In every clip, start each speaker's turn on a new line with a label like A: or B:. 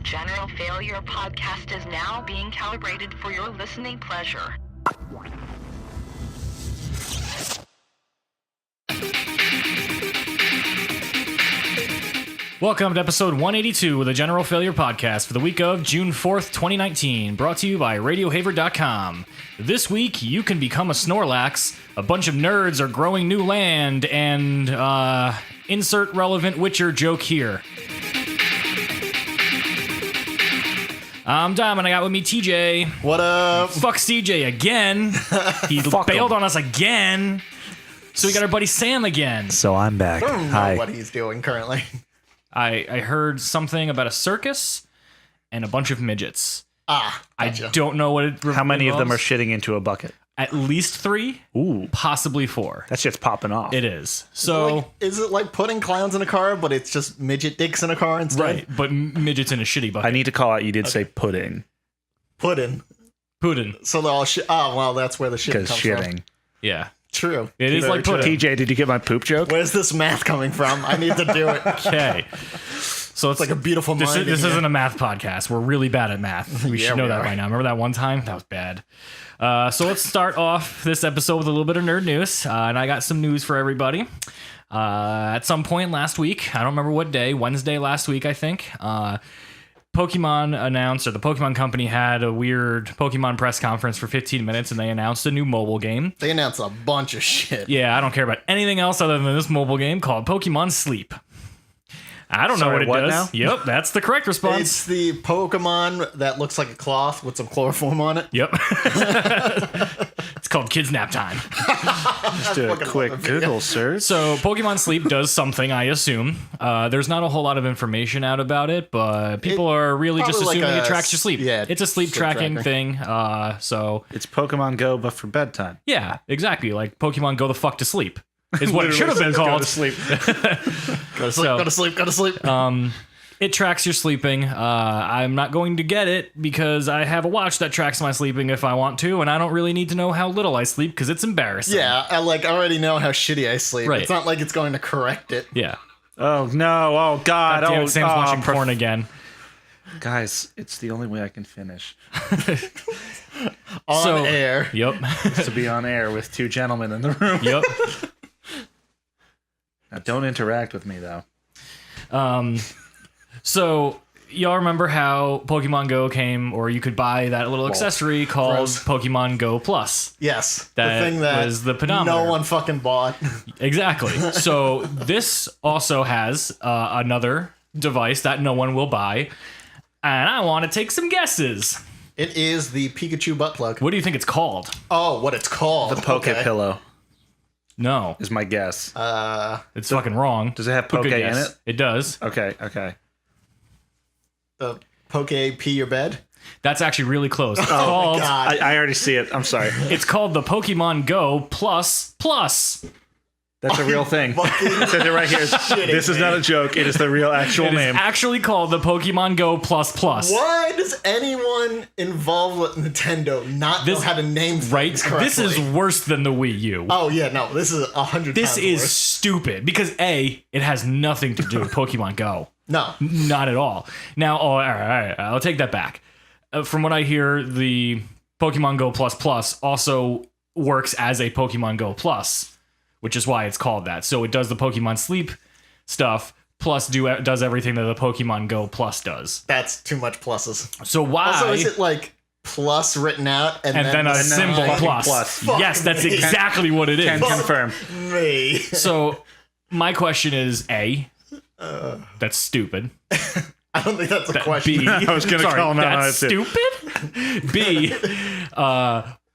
A: General Failure podcast is now being calibrated for your listening pleasure.
B: Welcome to episode 182 of the General Failure Podcast for the week of June 4th, 2019, brought to you by RadioHaver.com. This week, you can become a Snorlax, a bunch of nerds are growing new land, and, insert relevant Witcher joke here. I'm Dom, and I got with me TJ.
C: What up?
B: Fuck CJ again. He bailed on us again. So we got our buddy Sam again.
D: So I'm back.
C: I don't know
D: Hi.
C: what he's doing currently.
B: I heard something about a circus and a bunch of midgets.
C: Gotcha.
B: I don't know what it
D: How many of them are
B: involves.
D: shitting into a bucket?
B: At least 3.
D: Ooh,
B: Possibly 4.
D: that shit's popping off.
B: It is. So,
C: Is it like putting clowns in a car, but it's just midget dicks in a car instead?
B: right, but midgets in a shitty bucket.
D: I need to call out. You did say pudding
C: Pudding.
B: pudding.
C: So they're all shit. Oh, well, that's where the shit comes
D: because
C: from.
D: shitting.
B: Yeah.
C: True.
B: It is
C: Very
B: like
C: true.
B: pudding.
D: TJ, did you get my poop joke?
C: Where's this math coming from? I need to do it. It's
B: Okay. So it's
C: like a beautiful
B: This,
C: mind.
B: this
C: in
B: isn't
C: here.
B: a math podcast. We're really bad at math. We
C: Yeah,
B: should know
C: we
B: that
C: are.
B: by now. Remember that one time? That was bad. So let's start off this episode with a little bit of nerd news. And I got some news for everybody. At some point last week, I don't remember what day, Wednesday last week, I think, Pokemon announced, or the Pokemon Company had a weird Pokemon press conference for 15 minutes, and they announced a new mobile game.
C: They announced a bunch of shit.
B: Yeah, I don't care about anything else other than this mobile game called Pokemon Sleep. I don't know
D: Sorry,
B: what it
D: what
B: does.
D: now?
B: Yep, that's the correct response.
C: It's the Pokemon that looks like a cloth with some chloroform on it.
B: Yep. It's called Kids Nap Time.
D: Just a
C: fucking
D: quick
C: love the video.
D: Google search.
B: So Pokemon Sleep does something, I assume. There's not a whole lot of information out about it, but people are really just
C: probably like
B: assuming it
C: a
B: tracks your sleep.
C: yeah,
B: It's a sleep
C: sleep
B: tracking
C: tracker.
B: thing. So
D: It's Pokemon Go, but for bedtime.
B: yeah, exactly. Like Pokemon Go the fuck to sleep is what it should have been
D: Go
B: called.
D: to sleep.
C: Go to sleep,
B: So-
C: go to sleep, go to sleep.
B: It tracks your sleeping. I'm not going to get it because I have a watch that tracks my sleeping if I want to, and I don't really need to know how little I sleep because it's embarrassing.
C: Yeah, I already know how shitty I sleep.
B: Right.
C: It's not like it's going to correct it.
B: Yeah.
D: Oh no! Oh God!
B: Damn
D: Oh,
B: it, Sam's watching porn again.
D: Guys, it's the only way I can finish.
C: On
B: So-
C: air.
B: Yep.
D: To be on air with two gentlemen in the room.
B: Yep.
D: Now, don't interact with me though.
B: So y'all remember how Pokemon Go came, or you could buy that little accessory called
C: gross.
B: Pokemon Go Plus.
C: Yes.
B: That
C: the thing that
B: was the pedometer.
C: no one fucking bought.
B: Exactly. So this also has another device that no one will buy, and I want to take some guesses.
C: It is the Pikachu butt plug.
B: What do you think it's called?
C: Oh, what it's called.
D: The Poke
C: Okay.
D: Pillow
B: No,
D: is my guess.
B: it's fucking wrong.
D: Does it have
B: But
D: Poke
B: good
D: in
B: guess.
D: it?
B: It does.
D: Okay.
C: The Poke Pee Your Bed.
B: That's actually really close. It's
C: Oh
B: called.
C: my god.
D: I already see it. I'm sorry.
B: It's called the Pokemon Go Plus Plus.
D: That's a real thing. It says it right here. This is not a joke. It is the real actual
B: It is
D: name.
B: actually called the Pokemon Go Plus Plus.
C: Why does anyone involved with Nintendo not know how to name things
B: Right?
C: correctly?
B: This is worse than the Wii U.
C: Oh yeah, no, this is 100
B: This
C: times
B: is
C: worse.
B: stupid because A, it has nothing to do with Pokemon Go.
C: No.
B: Not at all. Now, all right, I'll take that back. From what I hear, the Pokemon Go Plus Plus also works as a Pokemon Go Plus, which is why it's called that. So it does the Pokemon Sleep stuff, plus does everything that the Pokemon Go Plus does.
C: That's too much pluses.
B: So why?
C: Also, is it like plus written out and
B: then a
C: the
B: symbol
C: sign?
B: plus.
C: Fuck
B: Yes, that's
C: me.
B: exactly what it
D: Can
B: is.
D: confirm.
C: Me.
B: So my question is A, that's stupid.
C: I don't think that's a question.
B: B,
D: I was gonna
B: sorry,
D: call him out on
B: that's
D: it, too.
B: stupid. B,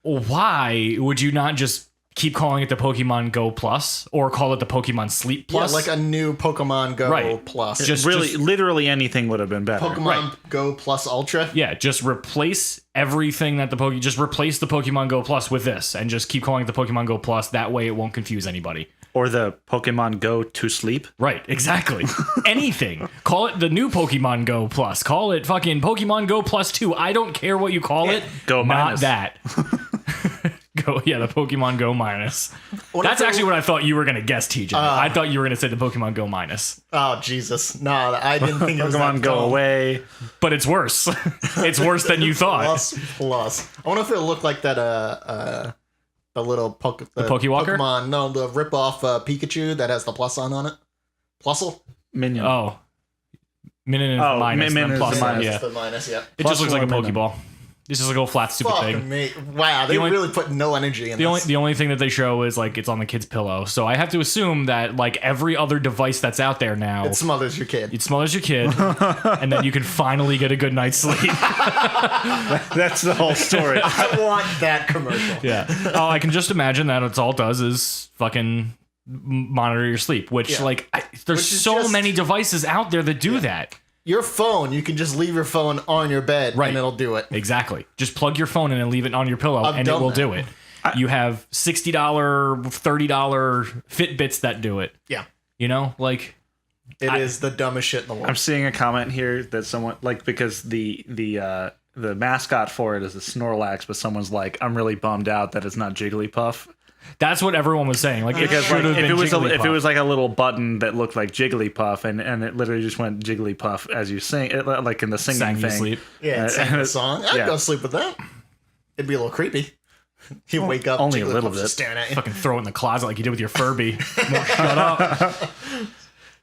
B: why would you not just keep calling it the Pokemon Go Plus or call it the Pokemon Sleep Plus?
C: Yeah, like a new Pokemon Go
B: Right.
C: Plus.
B: Just
D: Literally anything would have been better.
C: Pokemon Go Plus Ultra.
B: yeah, just replace everything that just replace the Pokemon Go Plus with this and just keep calling it the Pokemon Go Plus. That way it won't confuse anybody.
D: Or the Pokemon Go to sleep.
B: Right, exactly. Anything. Call it the new Pokemon Go Plus. Call it fucking Pokemon Go Plus 2. I don't care what you call it.
D: Go
B: Not
D: minus.
B: that. Go. Yeah, the Pokemon Go minus.
C: That's
B: actually what I thought you were gonna guess, TJ. I thought you were gonna say the Pokemon Go minus.
C: Oh Jesus! No, I didn't think it was
D: Pokemon
C: that
D: Go
C: dumb.
D: away.
B: But it's worse. It's worse than you thought.
C: Plus. I wonder if it'll look like that. The little
B: Pokewalker?
C: Pokemon. No, the rip-off Pikachu that has the plus on it. Plusle.
D: Minion.
B: Oh. Min
D: Oh,
B: minus.
D: Min
B: then
D: is
B: plus
D: the
B: one,
D: minus.
B: yeah.
C: It's the minus. Yeah.
B: It just looks like a
D: Plusle or
B: Pokeball. It's just like a little flat, stupid
C: Fuck
B: thing.
C: me. Wow, they really put no energy in this.
B: The only thing that they show is like it's on the kid's pillow. So I have to assume that like every other device that's out there now,
C: It smothers your kid.
B: it smothers your kid, and then you can finally get a good night's sleep.
D: That's the whole story.
C: I want that commercial.
B: Yeah. Oh, I can just imagine that it's all it does is fucking monitor your sleep, which
C: Yeah.
B: like there's
C: Which is
B: so
C: just-
B: many devices out there that do that.
C: Your phone, you can just leave your phone on your bed
B: Right.
C: and it'll do it.
B: Exactly. Just plug your phone in and leave it on your pillow,
C: I've
B: and it
C: done
B: will
C: that.
B: do it. You have $60, $30 Fitbits that do it.
C: Yeah.
B: You know, like
C: It is the dumbest shit in the world.
D: I'm seeing a comment here that someone like because the mascot for it is a Snorlax, but someone's like, I'm really bummed out that it's not Jigglypuff.
B: that's what everyone was saying. Like it
D: Because
B: should
D: like,
B: have been
D: if it
B: Jigglypuff.
D: was like a little button that looked like Jigglypuff and it literally just went Jigglypuff as you sing it, like in the singing
B: Sang you
D: thing.
B: sleep.
C: Yeah, it's
D: and
C: a
D: it-
C: song. I'd
D: yeah.
C: go sleep with that. It'd be a little creepy. You wake up,
D: only a
C: Jigglypuff's
D: little
C: just
D: bit.
C: staring at you.
B: Fucking throw it in the closet like you did with your Furby. Won't shut up.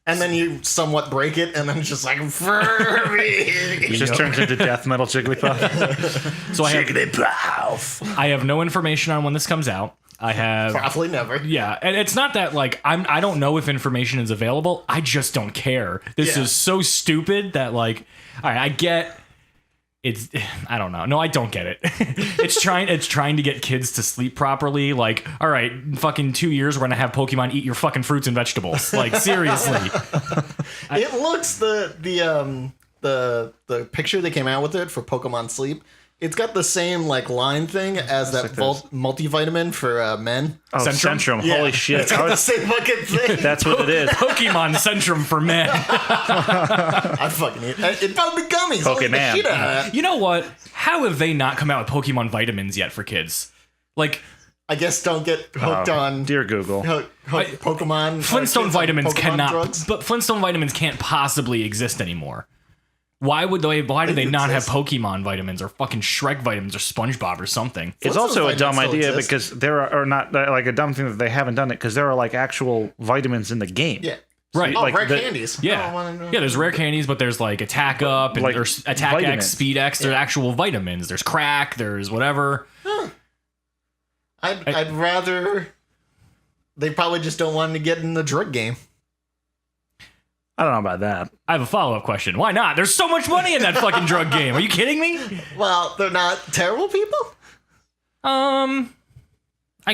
C: And then you somewhat break it, and then it's just like, Furby!
D: It just turns into death metal Jigglypuff.
B: So
C: Jigglypuff!
B: I have no information on when this comes out. I have
C: Probably never.
B: yeah, and it's not that like I don't know if information is available. I just don't care. This
C: Yeah.
B: is so stupid that like all right, I get it's I don't know. No, I don't get it. It's trying to get kids to sleep properly. Like, all right, in fucking 2 years we're gonna have Pokemon eat your fucking fruits and vegetables. Like seriously.
C: It looks the picture they came out with it for Pokemon Sleep. It's got the same like line thing as that multivitamin for men.
D: Oh,
B: Centrum?
D: Centrum.
C: Yeah.
D: Holy shit.
C: It's got the same fucking thing.
D: That's what it is.
B: Pokemon Centrum for men.
C: I fucking eat it. It'd probably be gummies. I'll eat the
D: Pokemon.
C: shit out of that.
B: You know what? How have they not come out with Pokemon vitamins yet for kids? Like
C: I guess don't get hooked on
D: Dear Google.
C: Pokemon.
B: Flintstone
C: kids on
B: vitamins
C: Pokemon
B: cannot,
C: drugs.
B: but Flintstone vitamins can't possibly exist anymore. Why would they? Why do they not have
C: exist.
B: Pokemon vitamins or fucking Shrek vitamins or SpongeBob or something?
D: It's
C: Flintstone
D: also a dumb
C: vitamins still
D: idea
C: exist.
D: because there are or not like a dumb thing that they haven't done it because there are like actual vitamins in the game.
C: Yeah.
B: Right.
C: Oh,
D: like
C: rare
D: the-
C: candies.
B: Yeah,
C: I don't wanna know.
B: yeah. There's rare candies, but there's like Attack Up and
D: Like
B: there's Attack
D: vitamins.
B: X, Speed X. There's actual vitamins. There's crack. There's whatever.
C: I'd rather. They probably just don't want to get in the drug game.
D: I don't know about that.
B: I have a follow up question. Why not? There's so much money in that fucking drug game. Are you kidding me?
C: Well, they're not terrible people.
B: I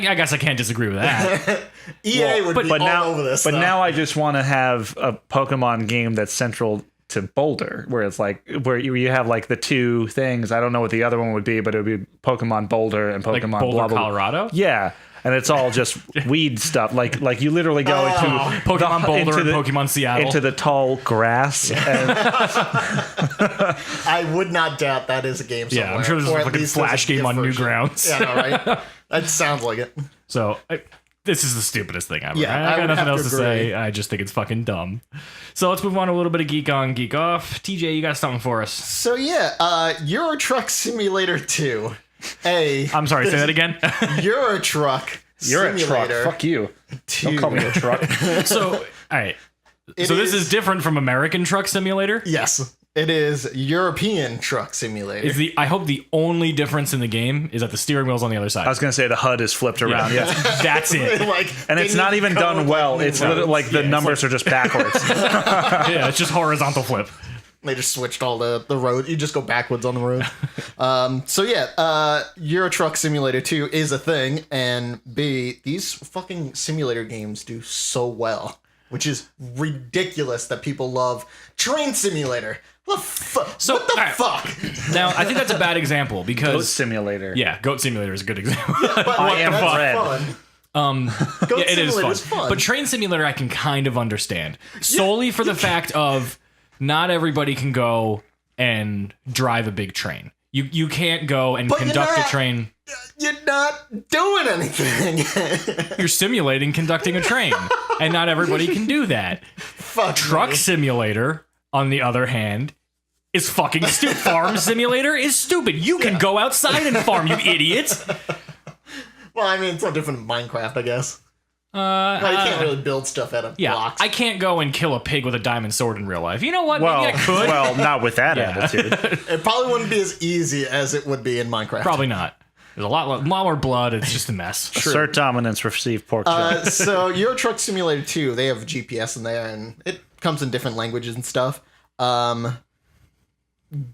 B: guess I can't disagree with that.
C: EA would be all
D: now,
C: over this.
D: but
C: though.
D: now I just want to have a Pokemon game that's central to Boulder, where it's like where you have like the two things. I don't know what the other one would be, but it would be Pokemon Boulder and Pokemon
B: Like Boulder,
D: blah, blah, blah.
B: Colorado.
D: Yeah, and it's all just weed stuff. Like you literally go into
B: Pokemon Boulder
D: into
B: and
D: the-
B: Pokemon Seattle.
D: into the tall grass. And
C: I would not doubt that is a game somewhere.
B: Yeah, I'm sure there's a
C: Or at
B: fucking
C: least there's
B: Flash
C: a
B: game
C: gift
B: on
C: version.
B: Newgrounds.
C: Yeah, no, right? That sounds like it.
B: So this is the stupidest thing ever.
C: Yeah,
B: I
C: I
B: got
C: would
B: nothing
C: have
B: else
C: to
B: to say.
C: agree.
B: I just think it's fucking dumb. So let's move on to a little bit of geek on, geek off. TJ, you got something for us?
C: So yeah, Euro Truck Simulator 2.
B: I'm sorry, say that again.
C: Euro Truck
D: you're a truck.
C: Simulator
D: Fuck you.
C: 2.
D: Don't call me a truck.
B: So, all right.
C: It
B: So this is different from American Truck Simulator.
C: Yes, it is European Truck Simulator.
B: Is I hope the only difference in the game is that the steering wheel's on the other side.
D: I was gonna say the HUD is flipped around. Yeah.
B: That's it.
C: like,
D: And
C: they
D: it's not
C: need
D: even
C: code
D: done well.
C: like
D: It's
C: new
D: literally
C: roads.
D: like the numbers are just backwards.
B: Yeah, it's just horizontal flip.
C: They just switched all the road. You just go backwards on the road. So yeah, Euro Truck Simulator 2 is a thing, and B, these fucking simulator games do so well, which is ridiculous that people love Train Simulator. What the fuck?
B: So,
C: what the
B: all right.
C: fuck?
B: Now, I think that's a bad example
D: Goat
B: because
D: Simulator.
B: yeah, Goat Simulator is a good example.
D: I am
C: That's
D: red.
C: fun. Goat
B: Yeah, it is
C: Simulator
B: fun.
C: is fun.
B: But Train Simulator I can kind of understand. Solely for the fact of not everybody can go and drive a big train. You can't go and
C: But you're
B: conduct a
C: not-
B: train.
C: You're not doing anything.
B: You're simulating conducting a train, and not everybody can do that.
C: Fuck
B: Truck
C: me.
B: Simulator, on the other hand, is fucking stupid. Farm Simulator is stupid. You can go outside and farm, you idiot.
C: Well, I mean, it's no different than Minecraft, I guess. Well, you can't really build stuff out of blocks.
B: I can't go and kill a pig with a diamond sword in real life. You know what?
D: Well,
B: Maybe I could.
D: well, not with that attitude.
C: It probably wouldn't be as easy as it would be in Minecraft.
B: Probably not. There's a lot more blood. It's just a mess.
D: Assert dominance, receive pork chop.
C: So Euro Truck Simulator 2, they have GPS in there, and it comes in different languages and stuff.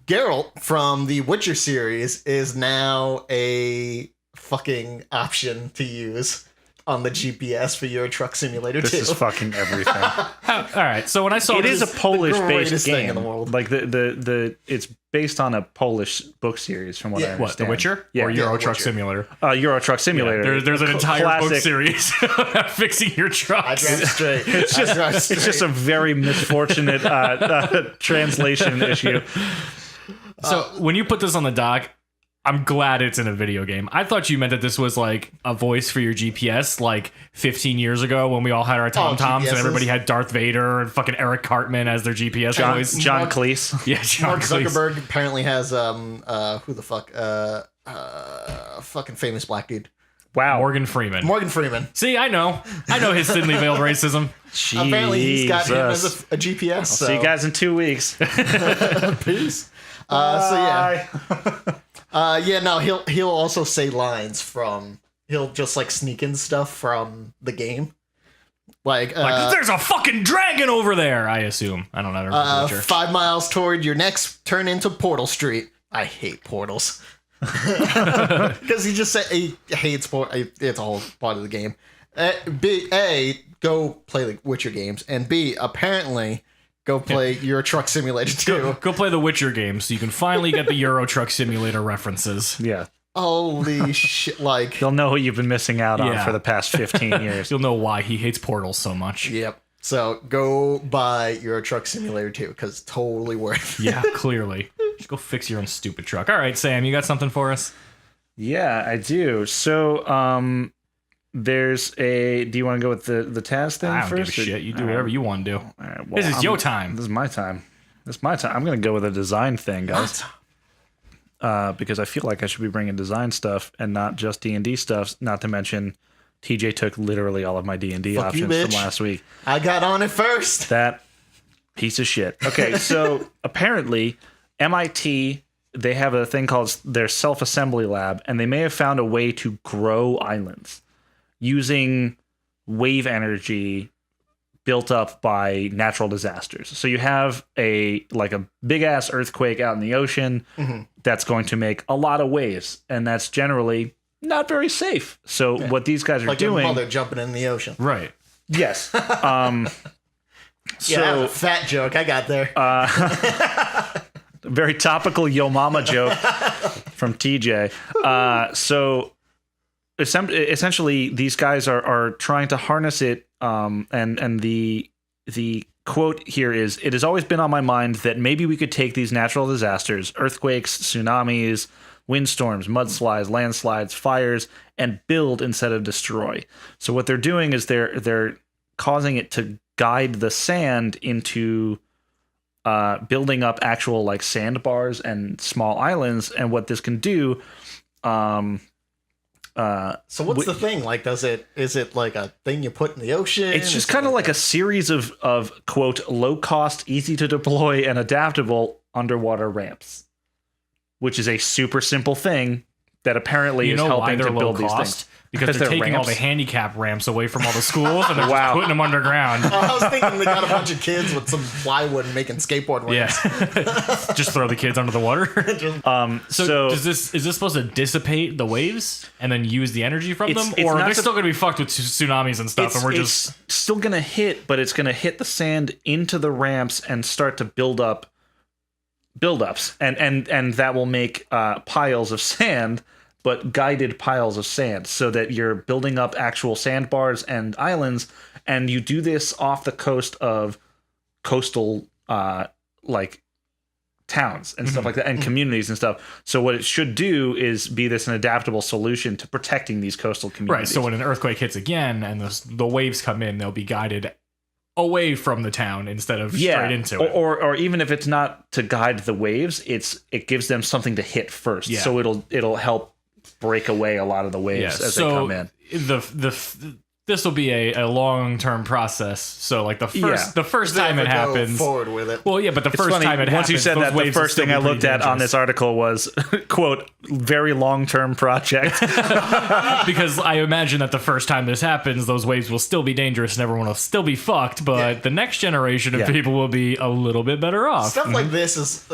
C: Geralt from the Witcher series is now a fucking option to use on the GPS for Euro Truck Simulator 2.
D: This is fucking everything.
B: All right. So when I saw
D: It is a Polish-based
C: greatest thing
D: game.
C: in the world.
D: Like the it's based on a Polish book series, from what I
C: Yeah.
D: understand.
B: what, The Witcher?
D: Yeah.
B: Or Euro
C: The
B: Truck
C: Witcher.
B: Simulator?
D: Euro Truck Simulator.
B: There's an entire book
D: classic.
B: series about fixing your
C: I
B: trucks.
C: drive straight. It's
D: It's just a very misfortunate translation issue.
B: So when you put this on the dock, I'm glad it's in a video game. I thought you meant that this was like a voice for your GPS like 15 years ago when we all had our TomToms and everybody had Darth Vader and fucking Eric Cartman as their GPS voice.
D: John
C: Mark-
D: Cleese.
B: Yeah, John
C: Mark
B: Cleese.
C: Zuckerberg apparently has who the fuck fucking famous black dude,
D: Wow.
B: Morgan Freeman.
C: Morgan Freeman.
B: See, I know his thinly veiled racism.
C: Apparently he's got him as
D: Jesus.
C: a GPS. So.
D: See you guys in 2 weeks.
C: Peace. No, he'll also say lines from. He'll just like sneak in stuff from the game, like
B: There's a fucking dragon over there, I assume. I don't know. I don't know.
C: 5 miles toward your next turn into Portal Street. I hate portals because he just said he hates it's a whole part of the game. B, go play the Witcher games, and B, apparently go play Euro Truck Simulator 2.
B: Go play the Witcher game so you can finally get the Euro Truck Simulator references.
D: Yeah.
C: Holy shit! Like,
D: You'll know what you've been missing out on
B: Yeah.
D: for the past 15 years.
B: You'll know why he hates portals so much.
C: yep. So go buy Euro Truck Simulator 2 because totally worth it.
B: Yeah, clearly. Just go fix your own stupid truck. All right, Sam, you got something for us?
D: Yeah, I do. So, there's a. Do you want to go with the Taz thing
B: I don't
D: first?
B: give a shit. You do
D: All right.
B: whatever you want to do.
D: All right, well,
B: This is your time.
D: This is my time. I'm going to go with a design thing, guys. Because I feel like I should be bringing design stuff and not just D&D stuff. Not to mention, TJ took literally all of my D&D
C: Fuck you,
D: options from
C: bitch.
D: last week.
C: I got on it first.
D: That piece of shit. Okay, so apparently MIT, they have a thing called their self-assembly lab, and they may have found a way to grow islands using wave energy built up by natural disasters. So you have a big ass earthquake out in the ocean that's going to make a lot of waves, and that's generally not very safe. So what these guys are
C: Like your
D: doing,
C: mother jumping in the ocean.
B: Right.
D: yes.
C: Yeah, that was a fat joke I got there.
D: Very topical yo mama joke from TJ. So essentially, these guys are trying to harness it. And the quote here is, "It has always been on my mind that maybe we could take these natural disasters, earthquakes, tsunamis, windstorms, mudslides, landslides, fires, and build instead of destroy." So what they're doing is they're causing it to guide the sand into building up actual like sandbars and small islands. And what this can do,
C: So what's the thing? Like, is it like a thing you put in the ocean?
D: it's just kind of like a series of quote low cost, easy to deploy, and adaptable underwater ramps, which is a super simple thing that apparently
B: You
D: is
B: know why
D: helping
B: they're
D: to
B: low
D: build these
B: cost?
D: things.
B: Because they're
D: they're
B: taking all the
D: ramps.
B: handicap ramps away from all the schools and they're
D: Wow.
B: just putting them underground.
C: I was thinking they got a bunch of kids with some plywood making skateboard
B: Yeah.
C: ramps.
B: Just throw the kids under the water.
D: So
B: is this supposed to dissipate the waves and then use the energy from
D: It's-
B: them?
D: it's
B: Or
D: not
B: they're
D: to-
B: still going to be fucked with tsunamis and stuff and we're just...
D: it's still gonna hit, but it's gonna hit the sand into the ramps and start to build up buildups, and that will make piles of sand, but guided piles of sand, so that you're building up actual sandbars and islands. And you do this off the coast of coastal like towns and stuff like that, and communities and stuff. So what it should do is be an adaptable solution to protecting these coastal communities.
B: Right. So when an earthquake hits again and the waves come in, they'll be guided away from the town instead of straight into it.
D: Or even if it's not to guide the waves, it gives them something to hit first.
B: Yeah.
D: So it'll help break away a lot of the waves as they come in.
B: This will be a long-term process. So like the first time it happens,
C: forward with it.
B: well, yeah, but the
D: It's
B: first
D: funny,
B: time it happens,
D: once you said
B: those
D: that, the
B: waves will
D: first
B: still
D: thing
B: be
D: I
B: pretty
D: looked at on
B: dangerous.
D: this article was, quote, very long-term project.
B: Because I imagine that the first time this happens, those waves will still be dangerous and everyone will still be fucked. But the next generation of people will be a little bit better off.
C: Stuff like this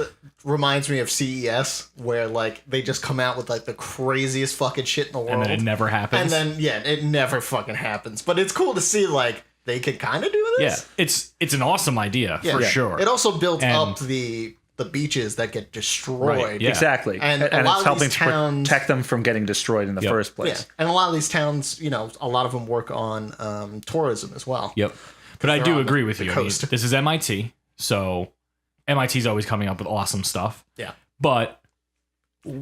C: reminds me of CES, where like they just come out with like the craziest fucking shit in the world,
B: And then it never happens.
C: And then it never fucking happens. But it's cool to see like they could kind of do
B: Yeah,
C: this.
B: it's an awesome idea for sure.
C: It also built
B: And-
C: up the beaches that get destroyed.
B: Right, yeah.
D: Exactly.
C: And
D: And
C: a lot
D: it's
C: of
D: helping
C: these
D: to
C: towns-
D: protect them from getting destroyed in the first
C: Yeah,
D: place.
C: and a lot of these towns, a lot of them work on tourism as well.
B: Yep. But I
C: they're
B: do
C: on
B: agree
C: the
B: with you. I mean,
C: coast.
B: this is MIT, so MIT's always coming up with awesome stuff.
C: Yeah.
B: But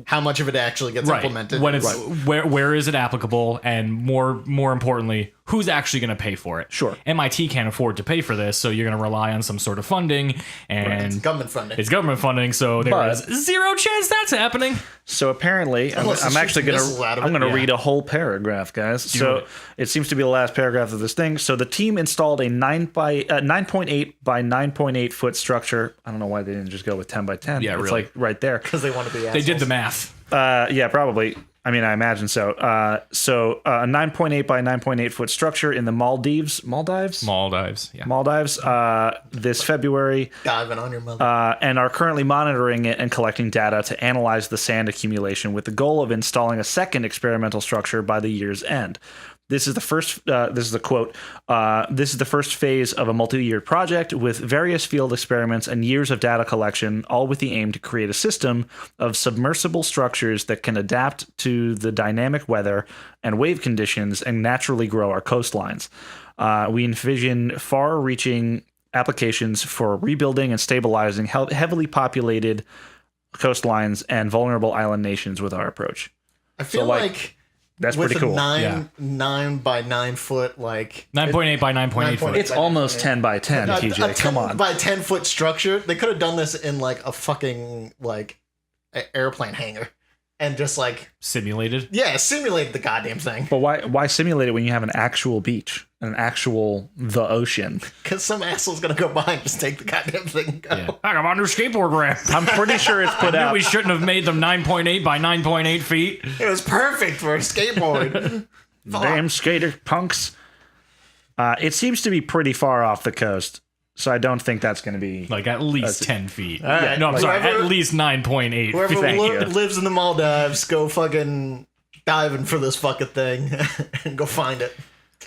C: How much of it actually gets implemented?
B: when it's where is it applicable, and more importantly, who's actually going to pay for it?
D: Sure.
B: MIT can't afford to pay for this, so you're going to rely on some sort of funding, and
C: It's government funding.
B: it's government funding, so there
D: But-
B: is zero chance that's happening.
D: So apparently,
C: Unless it
D: I'm
C: shoots
D: actually gonna
C: missiles out of
D: I'm
C: it.
D: gonna
B: Yeah.
D: read a whole paragraph, guys. So
B: it.
D: it seems to be the last paragraph of this thing. So the team installed a 9.8 by 9.8 foot structure. I don't know why they didn't just go with 10 by 10.
B: Yeah,
D: it's
B: really.
D: like right there.
C: Because they want to be
B: They did the
C: assholes.
B: math.
D: Yeah, probably. I mean, I imagine so. A 9.8 by 9.8 foot structure in the Maldives, this February,
C: diving on your mother.
D: and are currently monitoring it and collecting data to analyze the sand accumulation with the goal of installing a second experimental structure by the year's end. This is the first. This is the quote. This is the first phase of a multi-year project with various field experiments and years of data collection, all with the aim to create a system of submersible structures that can adapt to the dynamic weather and wave conditions and naturally grow our coastlines. We envision far-reaching applications for rebuilding and stabilizing heavily populated coastlines and vulnerable island nations with our approach.
C: I feel
D: like,
C: like
D: That's
C: with
D: pretty
C: a
D: cool.
C: 9 by 9 foot, like
B: 9.8 by 9.8 foot.
D: It's almost 10 by 10, TJ.
C: a 10
D: Come on.
C: by 10 foot structure. They could have done this in like a fucking like airplane hangar, and just like
B: Simulated.
C: simulate the goddamn thing.
D: But why simulate it when you have an actual beach, the ocean?
C: Because some asshole's gonna go by and just take the goddamn thing and go.
B: Yeah. I got my new skateboard ramp.
D: I'm pretty sure it's put out.
B: We shouldn't have made them 9.8 by 9.8 feet.
C: It was perfect for a skateboard.
D: Damn skater punks. It seems to be pretty far off the coast, so I don't think that's going to be.
B: Like at least 10 feet.
C: right.
B: No, I'm sorry.
C: Whoever-
B: At least 9.8
C: Whoever
B: feet.
D: Thank you.
C: lives in the Maldives, go fucking diving for this fucking thing and go find it.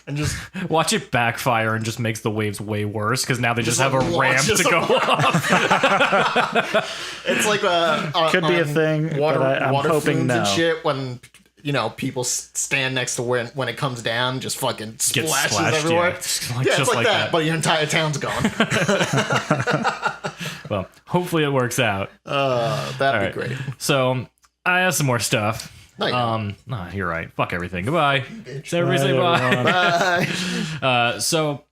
C: And just
B: Watch it backfire and just makes the waves way worse because now they just have a
C: like
B: ramp
C: launches
B: to go
C: them.
B: up.
C: it's like
D: Could be a
C: on
D: thing,
C: Water,
D: but I'm
C: water
D: hoping
C: flumes
D: no.
C: and shit when people stand next to when it comes down, just fucking
B: Gets
C: splashes
B: splashed,
C: everywhere.
B: yeah. It's
C: It's
B: just
C: like
B: like
C: that,
B: that.
C: but your entire town's gone.
B: Well, hopefully it works out.
C: That'd
B: All
C: be
B: right.
C: great.
B: So I have some more stuff.
C: No, you don't.
B: No, you're right. Fuck everything. Goodbye. So everybody say bye. So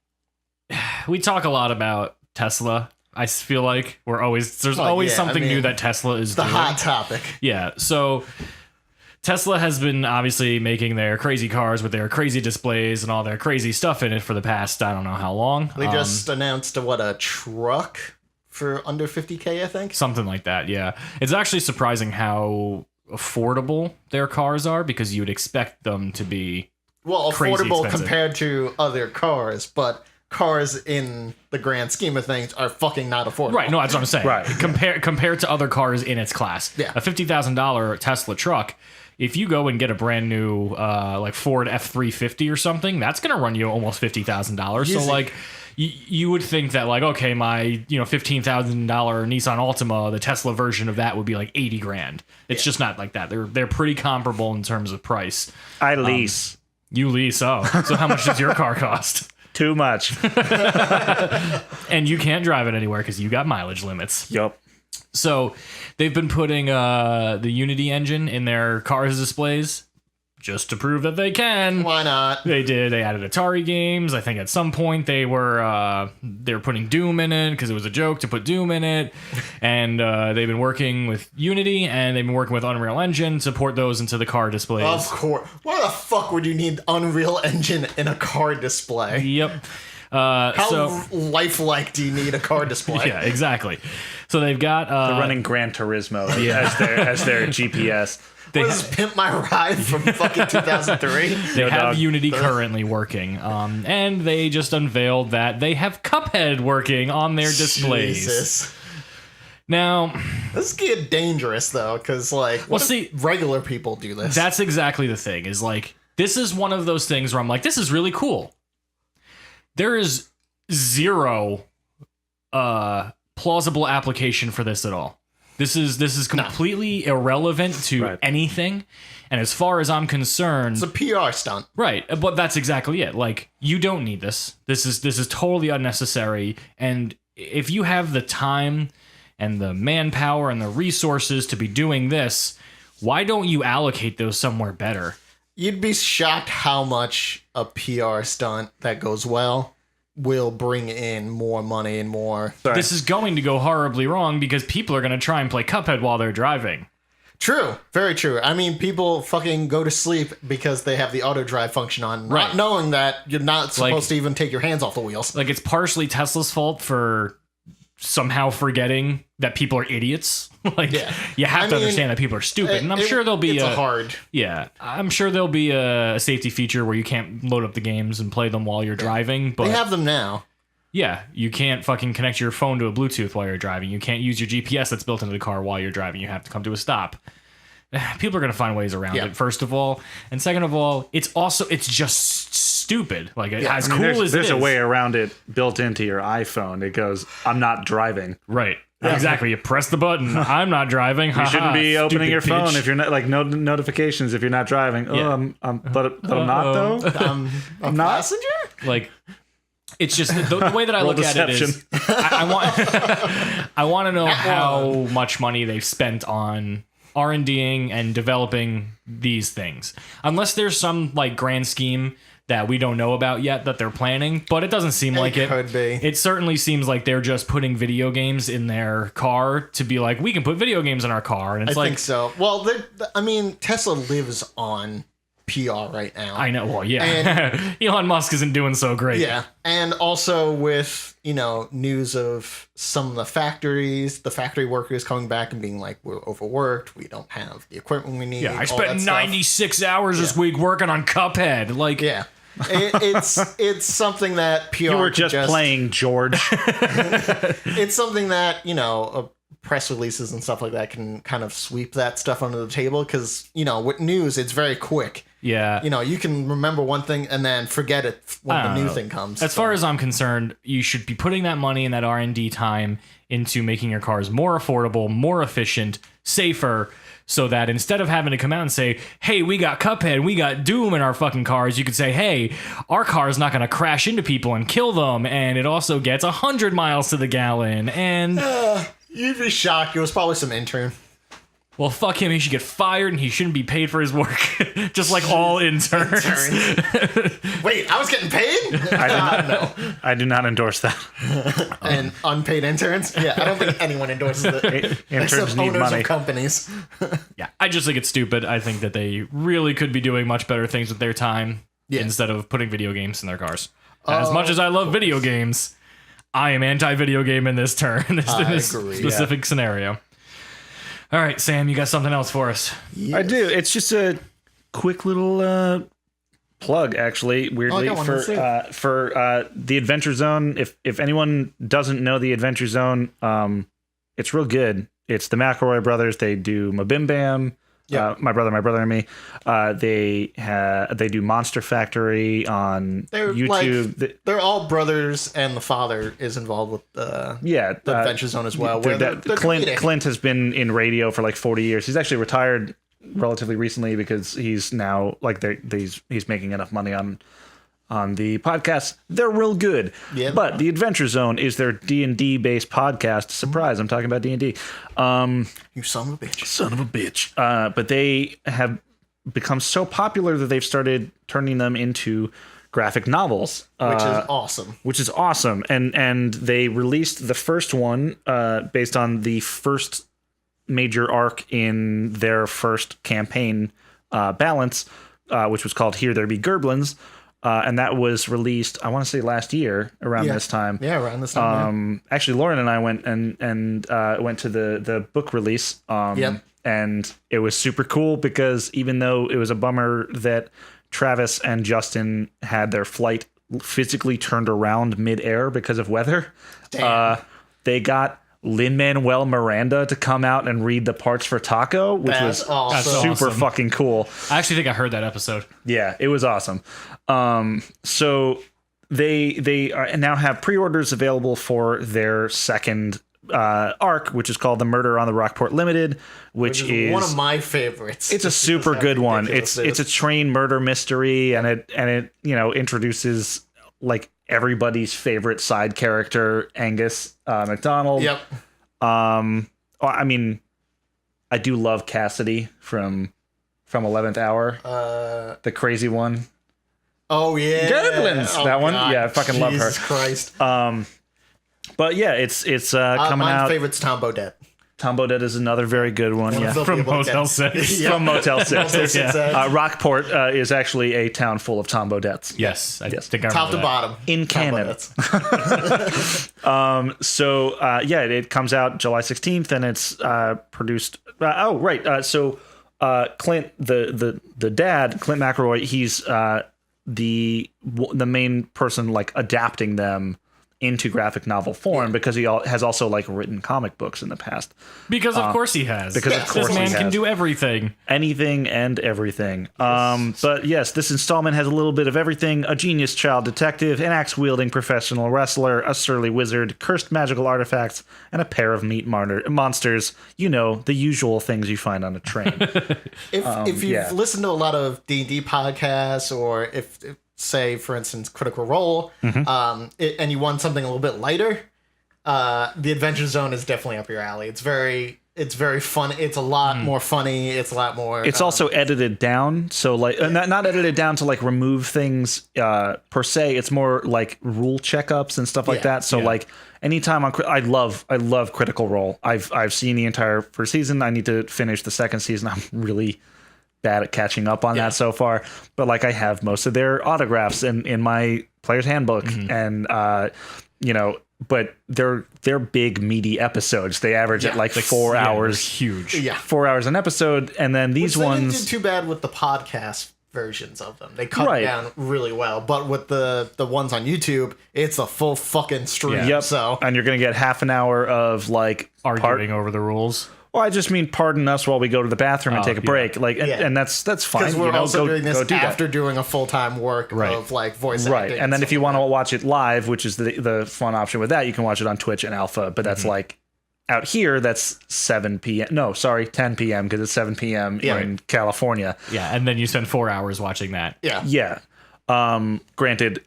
B: we talk a lot about Tesla. I feel like there's always
C: yeah,
B: something
C: I mean,
B: new that Tesla is
C: The
B: doing.
C: hot topic.
B: Yeah. So Tesla has been obviously making their crazy cars with their crazy displays and all their crazy stuff in it for the past, I don't know how long.
C: They just announced a truck for under 50K, I think.
B: Something like that. Yeah. It's actually surprising how affordable their cars are because you would expect them to be
C: Well,
B: crazy
C: affordable
B: expensive.
C: compared to other cars, but cars in the grand scheme of things are fucking not affordable.
B: right. No, that's what I'm saying.
D: Right.
B: Compared to other cars in its class.
C: Yeah.
B: A $50,000 Tesla truck. If you go and get a brand new like Ford F350 or something, that's going to run you almost $50,000. So
C: Easy.
B: like you would think that like, okay, my $15,000 Nissan Altima, the Tesla version of that would be like 80 grand. It's just not like that. They're pretty comparable in terms of price.
D: I lease.
B: You lease, so how much does your car cost?
D: Too much.
B: And you can't drive it anywhere because you got mileage limits.
D: Yup.
B: So they've been putting the Unity engine in their cars displays just to prove that they can.
C: Why not?
B: They did. They added Atari games. I think at some point they were putting Doom in it because it was a joke to put Doom in it. And they've been working with Unity and they've been working with Unreal Engine to port those into the car displays.
C: Of course. Why the fuck would you need Unreal Engine in a car display?
B: Yep.
C: How lifelike do you need a car display?
B: Yeah, exactly. So they've got
D: They're running Gran Turismo as their GPS.
C: What is Pimp My Ride from fucking 2003?
B: They have
D: dog.
B: Unity currently working, and they just unveiled that they have Cuphead working on their displays.
C: Jesus.
B: Now,
C: This get dangerous though, because like, what
B: see,
C: if regular people do this?
B: that's exactly the thing. Is like this is one of those things where I'm like, this is really cool. There is zero plausible application for this at all. This is completely irrelevant to anything. And as far as I'm concerned,
C: It's a PR stunt.
B: right, but that's exactly it. Like, you don't need this. This is totally unnecessary. And if you have the time and the manpower and the resources to be doing this, why don't you allocate those somewhere better?
C: You'd be shocked how much a PR stunt that goes well will bring in more money and more.
B: This is going to go horribly wrong because people are going to try and play Cuphead while they're driving.
C: True. Very true. I mean, people fucking go to sleep because they have the auto drive function on, not knowing that you're not supposed to even take your hands off the wheels.
B: Like, it's partially Tesla's fault for somehow forgetting that people are idiots. Like, you have to understand that people are stupid. And I'm sure there'll be I'm sure there'll be a safety feature where you can't load up the games and play them while you're driving. But
C: They have them now.
B: yeah, you can't fucking connect your phone to a Bluetooth while you're driving. You can't use your GPS that's built into the car while you're driving. You have to come to a stop. People are going to find ways around it, first of all. And second of all, it's just stupid. Like, as cool as it is.
D: There's a way around it built into your iPhone. It goes, I'm not driving.
B: Right. Exactly. You press the button. I'm not driving.
D: You shouldn't be opening your phone
B: bitch.
D: if you're not, like, no notifications if you're not driving.
B: Yeah.
D: But I'm not, though.
C: I'm not. Passenger?
B: Like, it's just the way that I look at it is I want to know how much money they've spent on R&Ding and developing these things. Unless there's some like grand scheme that we don't know about yet that they're planning, but it doesn't seem like it.
C: Could be.
B: It certainly seems like they're just putting video games in their car to be like, we can put video games in our car, and it's
C: I think so. Well, I mean, Tesla lives on PR right now.
B: I know. Well, yeah. Elon Musk isn't doing so great.
C: Yeah. And also with, news of some of the factory workers coming back and being like, we're overworked. We don't have the equipment we need.
B: Yeah, I
C: all
B: spent
C: that
B: 96 hours this week working on Cuphead. Like,
C: yeah. It's something that PR
D: You were just playing, George.
C: It's something that, press releases and stuff like that can kind of sweep that stuff under the table because, with news, it's very quick.
B: yeah.
C: You can remember one thing and then forget it when the new thing comes.
B: As far as I'm concerned, you should be putting that money and that R&D time into making your cars more affordable, more efficient, safer, so that instead of having to come out and say, hey, we got Cuphead, we got Doom in our fucking cars, you could say, hey, our car is not going to crash into people and kill them, and it also gets 100 miles to the gallon, and...
C: You'd be shocked. It was probably some intern.
B: Well, fuck him. He should get fired and he shouldn't be paid for his work. Just like all interns.
C: Wait, I was getting paid? No.
D: I do not endorse that.
C: And unpaid interns? Yeah, I don't think anyone endorses it.
D: Interns need
C: owners
D: money.
C: of companies.
B: Yeah, I just think it's stupid. I think that they really could be doing much better things with their time instead of putting video games in their cars. As much as I love video games, I am anti-video game in this turn, in this specific scenario. All right, Sam, you got something else for us?
C: Yes.
D: I do. It's just a quick little plug, actually, weirdly, for the Adventure Zone. If anyone doesn't know the Adventure Zone, it's real good. It's the McElroy brothers. They do Mabim Bam. My brother and me. They do Monster Factory on YouTube.
C: They're all brothers, and the father is involved with the Adventure Zone as well.
D: Clint has been in radio for like 40 years. He's actually retired relatively recently because he's now like he's making enough money on on the podcast. They're real good.
C: Yeah.
D: But the Adventure Zone is their D&D based podcast. Surprise, I'm talking about D&D.
C: You son of a bitch.
D: Son of a bitch. But they have become so popular that they've started turning them into graphic novels,
C: Which is awesome.
D: And they released the first one based on the first major arc in their first campaign, Balance, which was called Here There Be Gerblins, and that was released, I want to say, last year around this time.
C: Yeah, around this time.
D: Actually, Lauren and I went and went to the book release. And it was super cool because even though it was a bummer that Travis and Justin had their flight physically turned around midair because of weather, they got Lin-Manuel Miranda to come out and read the parts for Taco, which was super fucking cool.
B: I actually think I heard that episode.
D: Yeah, it was awesome. So they now have pre-orders available for their second arc, which is called The Murder on the Rockport Limited, which is
C: one of my favorites.
D: It's a super good one. It's a train murder mystery, and it introduces like everybody's favorite side character, Angus McDonald.
C: Yep.
D: I mean, I do love Cassidy from 11th Hour, the crazy one.
C: Oh yeah,
D: Gerblins, that one.
C: God.
D: Yeah, I fucking love her.
C: Jesus Christ.
D: But yeah, it's coming
C: my
D: out.
C: My favorite's Tom Bodette.
D: Tom Bodette is another very good one. Yeah,
B: From Motel 6.
D: From Motel 6.
C: Yeah.
D: Rockport is actually a town full of Tom Bodettes.
B: Yes, I think I remember
C: Top to
B: that.
C: bottom
D: In canon. It comes out July 16th, and it's produced. So Clint, the dad, Clint McElroy, he's the main person like adapting them into graphic novel form because he has also like written comic books in the past.
B: Because of course he has.
D: Because of course
B: this man
D: he
B: can
D: has.
B: do everything.
D: Anything and everything. But yes, this installment has a little bit of everything: a genius child detective, an axe-wielding professional wrestler, a surly wizard, cursed magical artifacts, and a pair of meat monsters. You know, the usual things you find on a train.
C: If you've listened to a lot of D&D podcasts, or if say, for instance, Critical Role, and you want something a little bit lighter, the Adventure Zone is definitely up your alley. It's very fun. It's a lot more funny. It's a lot more.
D: It's also edited down, so like not edited down to like remove things per se. It's more like rule checkups and stuff like that. So like anytime I love Critical Role. I've seen the entire first season. I need to finish the second season. I'm really bad at catching up on that so far, but like I have most of their autographs in my player's handbook, and but they're big meaty episodes. They average at like 4 hours.
B: Huge.
C: Yeah.
D: 4 hours an episode, and then these
C: Which
D: ones
C: they didn't do too bad with the podcast versions of them. They cut it down really well, but with the ones on YouTube, it's a full fucking stream.
D: Yep.
C: So
D: and you're gonna get half an hour of like
B: Arguing over the rules.
D: Well, I just mean pardon us while we go to the bathroom and take a break. Like, and that's fine.
C: because we're also
D: go
C: doing this
D: do
C: after
D: that.
C: doing a full-time work of like voice acting.
D: Right, and then if you want to watch it live, which is the fun option with that, you can watch it on Twitch and Alpha. But that's like out here, that's 7 p.m. No, sorry, 10 p.m. because it's 7 p.m. in California.
B: Yeah, and then you spend 4 hours watching that.
C: Yeah.
D: Granted,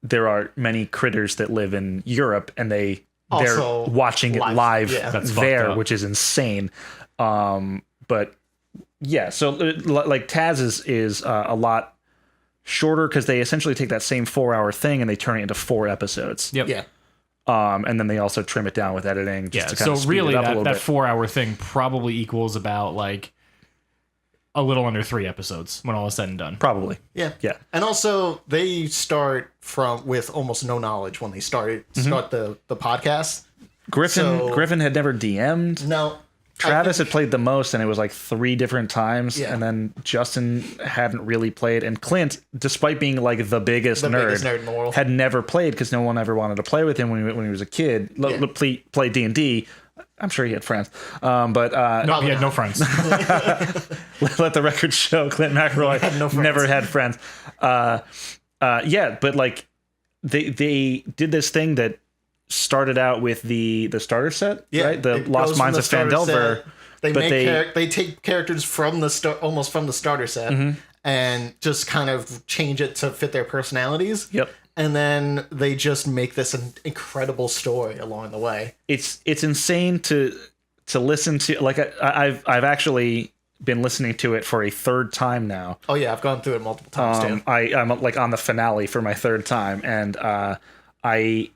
D: there are many critters that live in Europe, and they're
C: Also
D: watching it live
B: That's
D: there,
B: fucked up.
D: which is insane. But yeah, so like Taz is a lot shorter because they essentially take that same 4 hour thing and they turn it into 4 episodes.
B: Yep.
C: Yeah.
D: And then they also trim it down with editing just to kind of
B: So
D: speed
B: really,
D: it up a little
B: that
D: bit.
B: 4 hour thing probably equals about like a little under 3 episodes when all is said and done.
D: Probably.
C: Yeah.
D: Yeah.
C: And also they start with almost no knowledge when they start the podcast.
D: Griffin had never DM'd.
C: No.
D: Travis had played the most, and it was like 3 different times.
C: Yeah.
D: And then Justin hadn't really played. And Clint, despite being like the biggest nerd
C: in the world,
D: had never played because no one ever wanted to play with him when he was a kid. Play D&D. I'm sure he had friends.
B: No, he had no friends.
D: Let the record show Clint McElroy never had friends. But like they did this thing that started out with the starter set, right? The Lost Mines of Phandelver.
C: They take characters from the almost from the starter set, and just kind of change it to fit their personalities.
D: Yep.
C: And then they just make this an incredible story along the way.
D: It's insane to listen to. Like I've actually been listening to it for a third time now.
C: Oh yeah, I've gone through it multiple times too.
D: I'm like on the finale for my third time, and I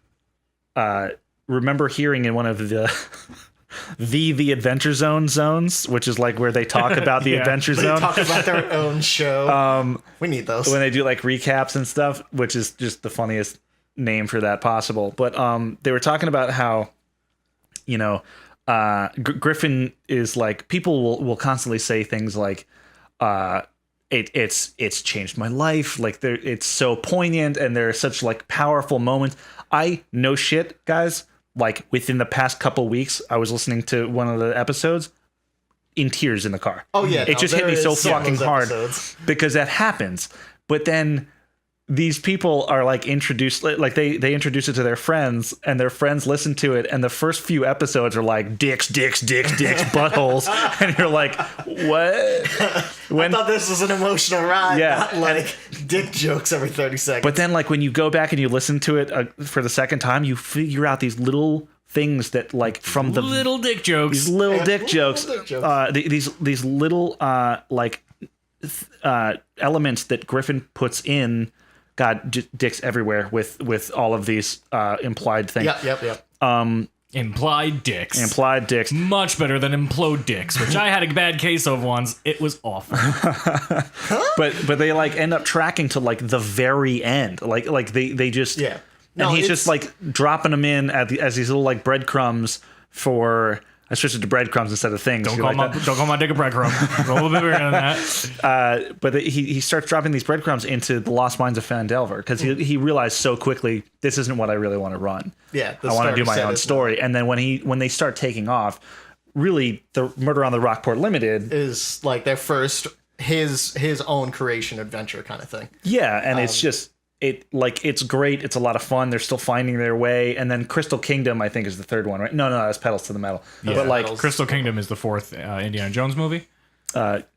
D: remember hearing in one of the the Adventure Zone zones, which is like where they talk about the Adventure Zone.
C: They talk about their own show. We need those.
D: When they do like recaps and stuff, which is just the funniest name for that possible. But they were talking about how, Griffin is like, people will constantly say things like, it's changed my life. Like it's so poignant and there are such like powerful moments. No shit, guys. Like within the past couple weeks, I was listening to one of the episodes in tears in the car.
C: Oh yeah,
D: it just hit me so fucking hard
C: episodes.
D: Because that happens. But then these people are like introduced, like they introduce it to their friends, and their friends listen to it, and the first few episodes are like dicks, buttholes, and you're like, what?
C: I thought this was an emotional ride,
D: Yeah.
C: not like dick jokes every 30 seconds.
D: But then like when you go back and you listen to it for the second time, you figure out these little things that like from the
B: little dick jokes.
D: these little dick jokes,
C: dick jokes.
D: These little elements that Griffin puts in. God, dicks everywhere with all of these implied things.
C: Yep.
B: Implied dicks.
D: Implied dicks.
B: Much better than implode dicks, which I had a bad case of once. It was awful.
D: But they like end up tracking to like the very end. Like they just
C: Yeah.
D: And he's just like dropping them in as these little like breadcrumbs for. I switched it to breadcrumbs instead of things.
B: Don't call my dick a breadcrumb. Go a little bit bigger than that.
D: But he starts dropping these breadcrumbs into the Lost Mines of Phandelver because he realized so quickly this isn't what I really want to run.
C: Yeah,
D: I want to do my own story. And then when they start taking off, really the Murder on the Rockport Limited
C: is like their first his own creation adventure kind of thing.
D: Yeah, and it's just it's great. It's a lot of fun. They're still finding their way. And then Crystal Kingdom, I think, is the third one, right? No, that's Pedals to the Metal.
B: Yeah.
D: But like
B: Crystal Kingdom is the fourth Indiana Jones movie.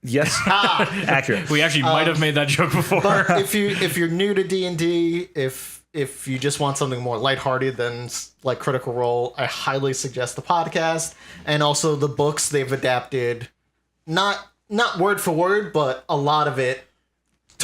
D: Yes, accurate.
B: We actually might have made that joke before.
C: But if you're new to D&D, if you just want something more lighthearted than like Critical Role, I highly suggest the podcast and also the books they've adapted, not word for word, but a lot of it.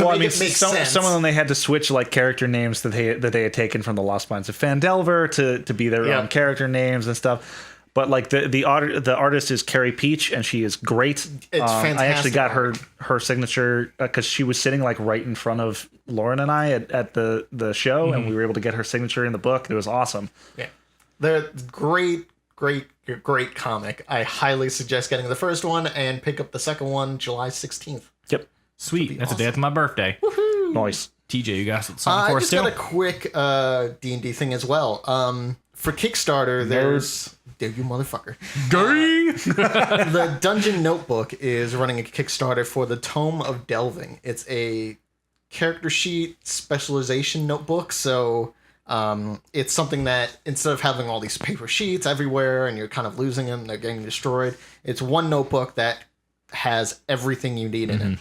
C: It makes sense.
D: Some of them they had to switch like character names that they had taken from the Lost Mines of Phandelver to be their own character names and stuff. But like the artist is Carrie Peach and she is great.
C: It's fantastic.
D: I actually got her signature because she was sitting like right in front of Lauren and I at the show, and we were able to get her signature in the book. It was awesome.
C: Yeah, they're great comic. I highly suggest getting the first one and pick up the second one July 16th.
D: Yep.
B: Sweet. That's a day after my birthday.
C: Woohoo!
D: Nice.
B: TJ, you got something for
C: I
B: us
C: just
B: too?
C: got a quick D&D thing as well. For Kickstarter, there's... There you motherfucker. The Dungeon Notebook is running a Kickstarter for the Tome of Delving. It's a character sheet specialization notebook, so it's something that instead of having all these paper sheets everywhere and you're kind of losing them, they're getting destroyed, it's one notebook that has everything you need in it.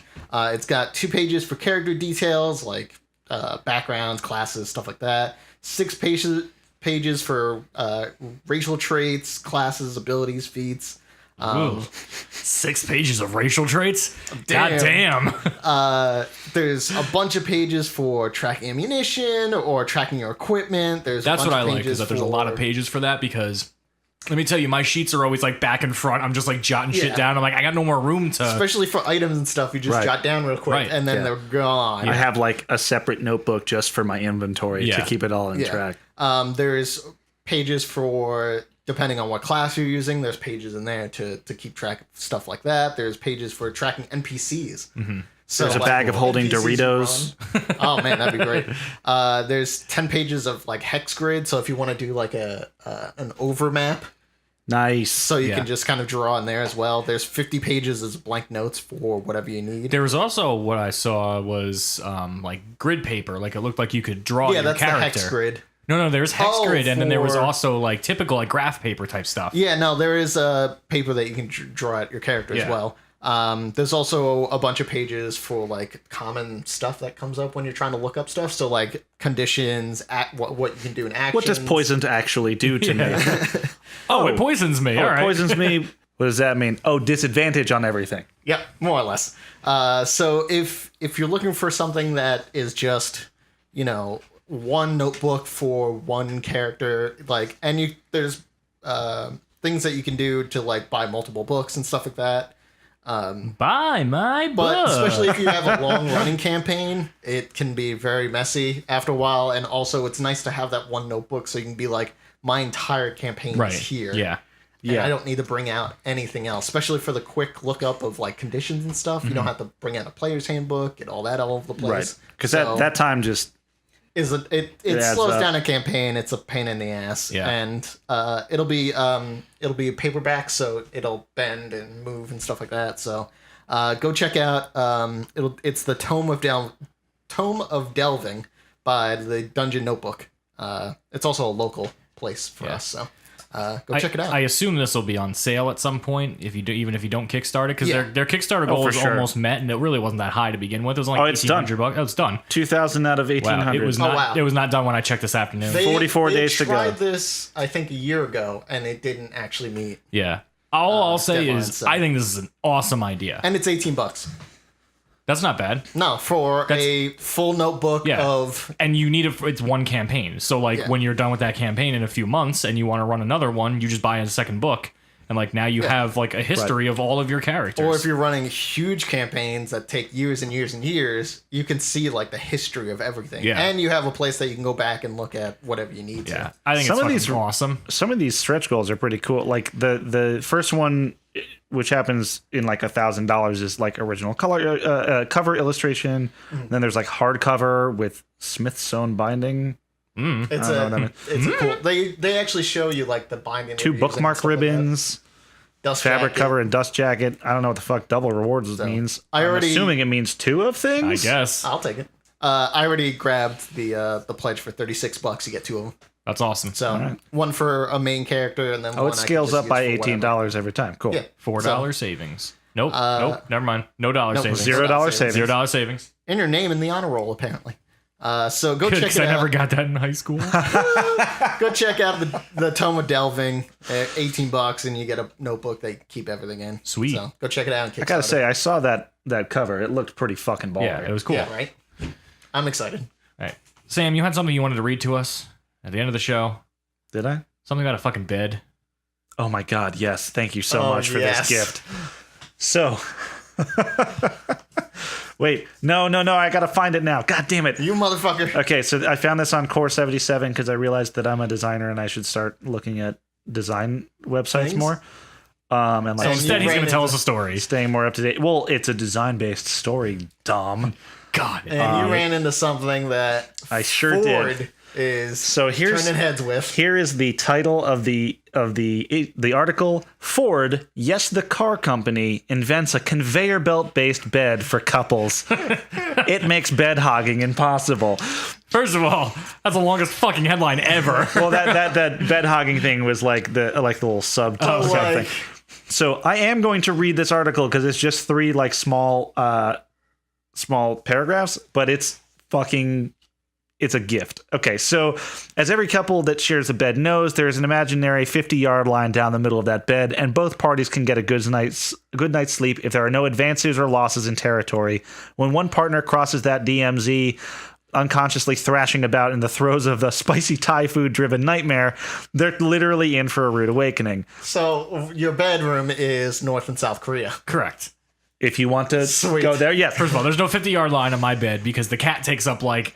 C: It's got 2 pages for character details like backgrounds, classes, stuff like that. 6 pages for racial traits, classes, abilities, feats.
B: 6 pages of racial traits?
C: Damn.
B: God damn.
C: There's a bunch of pages for tracking ammunition or tracking your equipment.
B: That's what I like, is that there's a lot of pages for that, because let me tell you, my sheets are always like back and front. I'm just like jotting shit down. I'm like, I got no more room to...
C: Especially for items and stuff, you just jot down real quick and then they're gone.
D: I have like a separate notebook just for my inventory to keep it all in track. There's
C: pages for, depending on what class you're using, there's pages in there to keep track of stuff like that. There's pages for tracking NPCs.
D: Mm-hmm. So there's a bag of holding NPCs Doritos.
C: Oh man, that'd be great. There's 10 pages of like hex grid. So if you want to do like an overmap,
D: nice.
C: So you can just kind of draw in there as well. There's 50 pages as blank notes for whatever you need.
B: There was also what I saw was like grid paper. Like it looked like you could draw your character.
C: Yeah, that's the hex grid.
B: No, there's hex grid, and then there was also like typical like graph paper type stuff.
C: Yeah, no, there is a paper that you can draw out your character as well. There's also a bunch of pages for like common stuff that comes up when you're trying to look up stuff. So like conditions, what you can do in action.
D: What does poison actually do to me?
B: It poisons me. All right.
D: Poisons me. What does that mean? Oh, disadvantage on everything.
C: Yep, more or less. So if you're looking for something that is just, one notebook for one character, like, and there's things that you can do to like buy multiple books and stuff like that.
B: Buy my book.
C: But especially if you have a long running campaign, it can be very messy after a while. And also, it's nice to have that one notebook so you can be like, my entire campaign is here.
B: Yeah.
C: And I don't need to bring out anything else, especially for the quick lookup of like conditions and stuff. You don't have to bring out a player's handbook and all that all over the place.
D: Right. Because that time just
C: it slows down a campaign. It's a pain in the ass.
B: Yeah.
C: And it'll be a paperback, so it'll bend and move and stuff like that. So go check out it's the Tome of Delving by the Dungeon Notebook. It's also a local place for us, so go check it out.
B: I assume this will be on sale at some point even if you don't Kickstart it, because their Kickstarter goal was almost met, and it really wasn't that high to begin with. It was only like $1,800. Oh, it's done.
D: 2,000 out of 1,800.
B: Wow. It was not done when I checked this afternoon.
D: 44 days to go.
C: They tried this, I think, a year ago, and it didn't actually meet.
B: Yeah. All I'll say
C: deadline,
B: is
C: so.
B: I think this is an awesome idea.
C: And it's $18.
B: That's not bad.
C: No, for a full notebook of...
B: And you need it's one campaign. So, like, when you're done with that campaign in a few months and you want to run another one, you just buy a second book. And, like, now you have, like, a history of all of your characters.
C: Or if you're running huge campaigns that take years and years and years, you can see, like, the history of everything.
B: Yeah.
C: And you have a place that you can go back and look at whatever you need to.
B: I think it's awesome.
D: Some of these stretch goals are pretty cool. Like, the first one, which happens in like $1,000, is like original color cover illustration. Then there's like hardcover with Smith's sewn binding.
C: It's a cool. They actually show you like the binding.
D: 2 bookmark ribbons,
C: dust
D: fabric
C: jacket.
D: cover and dust jacket. I don't know what the fuck double rewards means. I'm assuming it means 2 of things.
B: I guess.
C: I'll take it. I already grabbed the pledge for $36. You get 2 of them.
B: That's awesome.
C: So one for a main character, and then one
D: it scales up by $18 every time. Cool.
C: Yeah.
B: $4 savings. Nope. Never mind. No dollar savings.
D: $0 savings.
B: $0 savings.
C: And your name in the honor roll, apparently. So go check it out.
B: I never got that in high school.
C: Go check out the Tome of Delving at $18, and you get a notebook. They keep everything in.
B: Sweet.
C: So go check it out. And
D: I gotta say, I saw that cover. It looked pretty fucking baller.
B: Yeah, it was cool.
C: Yeah, right. I'm excited.
B: All right. Sam, you had something you wanted to read to us at the end of the show.
D: Did I?
B: Something about a fucking bed.
D: Oh my god, yes. Thank you so much for this gift. So wait, no, I gotta find it now. God damn it.
C: You motherfucker.
D: Okay, so I found this on Core 77 because I realized that I'm a designer and I should start looking at design websites more. And like
B: So instead he's gonna tell us a story.
D: staying more up to date. Well, it's a design based story, Dom.
B: God.
C: And you ran into something that
D: I sure
C: Ford
D: did.
C: is
D: So here's
C: turning heads with.
D: Here is the title of the article. Ford, yes, the car company invents a conveyor belt based bed for couples. It makes bed hogging impossible.
B: First of all, that's the longest fucking headline ever.
D: Well, that bed hogging thing was like the little sub thing. So I am going to read this article because it's just 3 like small paragraphs, but it's a gift. Okay, so as every couple that shares a bed knows, there is an imaginary 50-yard line down the middle of that bed, and both parties can get a good night's sleep if there are no advances or losses in territory. When one partner crosses that DMZ, unconsciously thrashing about in the throes of the spicy Thai food-driven nightmare, they're literally in for a rude awakening.
C: So your bedroom is North and South Korea.
B: Correct.
D: If you want to go there, yes.
B: First of all, there's no 50-yard line on my bed because the cat takes up like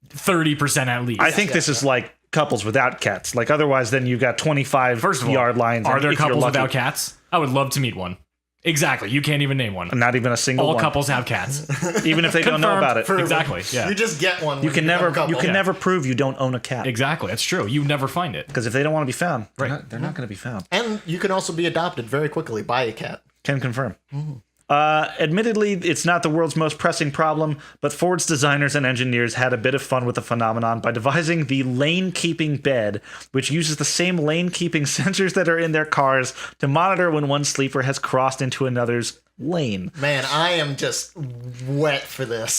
B: 30% at least.
D: I think this is like couples without cats. Like otherwise, then you've got 25
B: First of all,
D: yard lines.
B: Are
D: and
B: there
D: if you're
B: couples
D: lucky-
B: without cats? I would love to meet one. Exactly. You can't even name one.
D: Not even a single
B: All
D: one.
B: couples have cats.
D: Even if they don't know about it.
C: Proven.
B: Exactly. Yeah.
C: You just get one.
D: You
C: when
D: can
C: become a
D: never
C: couple.
D: never prove you don't own a cat.
B: Exactly. That's true. You never find it.
D: Because if they don't want to be found,
B: Right.
D: they're not going to be found.
C: And you can also be adopted very quickly by a cat.
D: Can confirm. Admittedly, it's not the world's most pressing problem, but Ford's designers and engineers had a bit of fun with the phenomenon by devising the lane-keeping bed, which uses the same lane-keeping sensors that are in their cars to monitor when one sleeper has crossed into another's lane.
C: Man, I am just wet for this.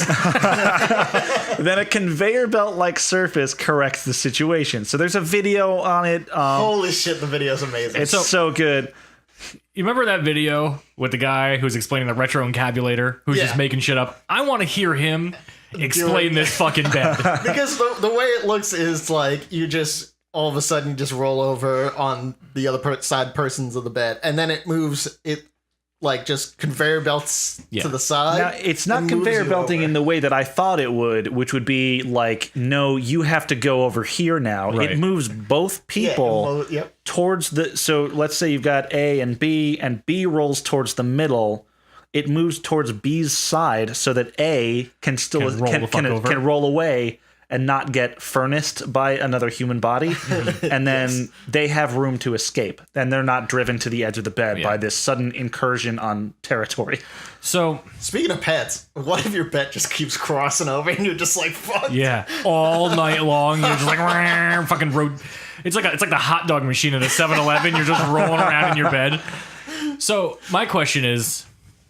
D: Then a conveyor belt-like surface corrects the situation. So there's a video on it.
C: Holy shit, the video's amazing.
D: It's so good.
B: You remember that video with the guy who's explaining the retro encabulator, who's just making shit up? I want to hear him explain this fucking bed.
C: Because the way it looks is like you just all of a sudden just roll over on the other side persons of the bed, and then it moves it like just conveyor belts to the side.
D: Now, it's not conveyor belting in the way that I thought it would, which would be like, no, you have to go over here now.
B: Right.
D: It moves both people towards the... So let's say you've got A and B rolls towards the middle. It moves towards B's side so that A can still can roll away and not get furnace by another human body. And then they have room to escape. And they're not driven to the edge of the bed by this sudden incursion on territory.
B: So,
C: speaking of pets, what if your pet just keeps crossing over and you're just like, fuck?
B: Yeah, all night long, you're just like, fucking road. It's like the hot dog machine at a 7-Eleven. You're just rolling around in your bed. So, my question is,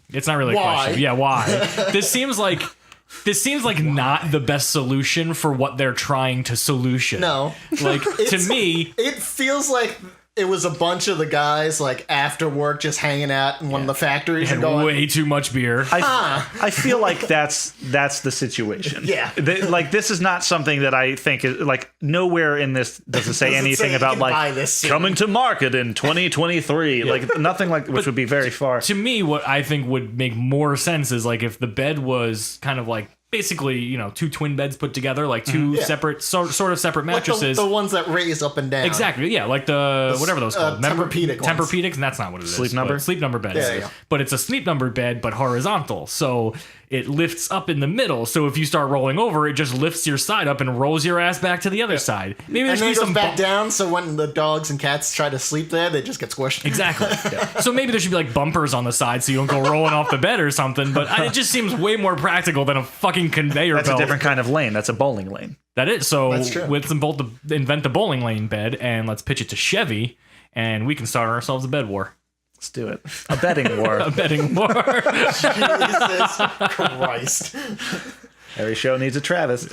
B: it's not really a question. Yeah, why? This seems like not the best solution for what they're trying to solution.
C: No.
B: Like, to me...
C: It feels like it was a bunch of the guys, like, after work just hanging out in one of the factories and going...
B: way too much beer.
D: I feel like that's the situation.
C: Yeah.
D: Like, this is not something that I think is... Like, nowhere in this does it say anything about, like, coming to market in 2023. Yeah. Like, nothing like... Which would be very far.
B: To me, what I think would make more sense is, like, if the bed was kind of like... Basically, you know, two twin beds put together, like two separate, sort of separate mattresses.
C: Like the ones that raise up and down.
B: Exactly, yeah, like the whatever those called.
C: Tempur-Pedic,
B: and that's not what it is.
D: Sleep number?
B: Sleep number beds.
C: Yeah.
B: But it's a sleep number bed, but horizontal. So it lifts up in the middle. So if you start rolling over, it just lifts your side up and rolls your ass back to the other side. Maybe
C: and then it goes back down, so when the dogs and cats try to sleep there, they just get squished.
B: Exactly. So maybe there should be like bumpers on the side so you don't go rolling off the bed or something. But it just seems way more practical than a fucking conveyor belt.
D: That's a different kind of lane. That's a bowling lane.
B: That is. So
C: let's
B: invent the bowling lane bed and let's pitch it to Chevy and we can start ourselves a bed war.
D: Let's do it. A betting war.
B: A betting war.
C: Jesus Christ.
D: Every show needs a Travis.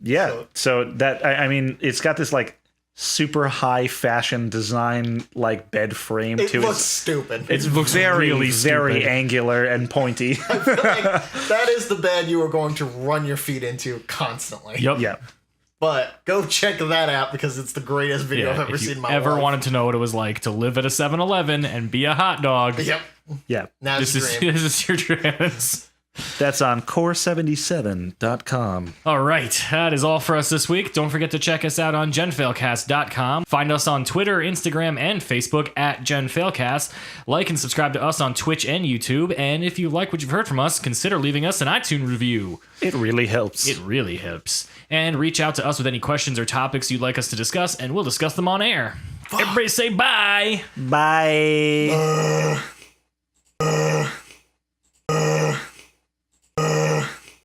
D: Yeah. So that, I mean, it's got this like super high fashion design, like bed frame to it.
C: It looks stupid.
B: It looks really
D: very angular and pointy.
C: I feel like that is the bed you are going to run your feet into constantly.
B: Yep.
D: Yeah.
C: But go check that out because it's the greatest video I've ever seen in my life.
B: Ever wanted to know what it was like to live at a 7-Eleven and be a hot dog?
C: Yep.
D: Yeah.
C: Now
B: this is your chance.
D: That's on core77.com.
B: All right, that is all for us this week. Don't forget to check us out on genfailcast.com. Find us on Twitter, Instagram, and Facebook at genfailcast. Like and subscribe to us on Twitch and YouTube. And if you like what you've heard from us, consider leaving us an iTunes review.
D: It really helps.
B: It really helps. And reach out to us with any questions or topics you'd like us to discuss, and we'll discuss them on air. Everybody say bye.
D: Bye.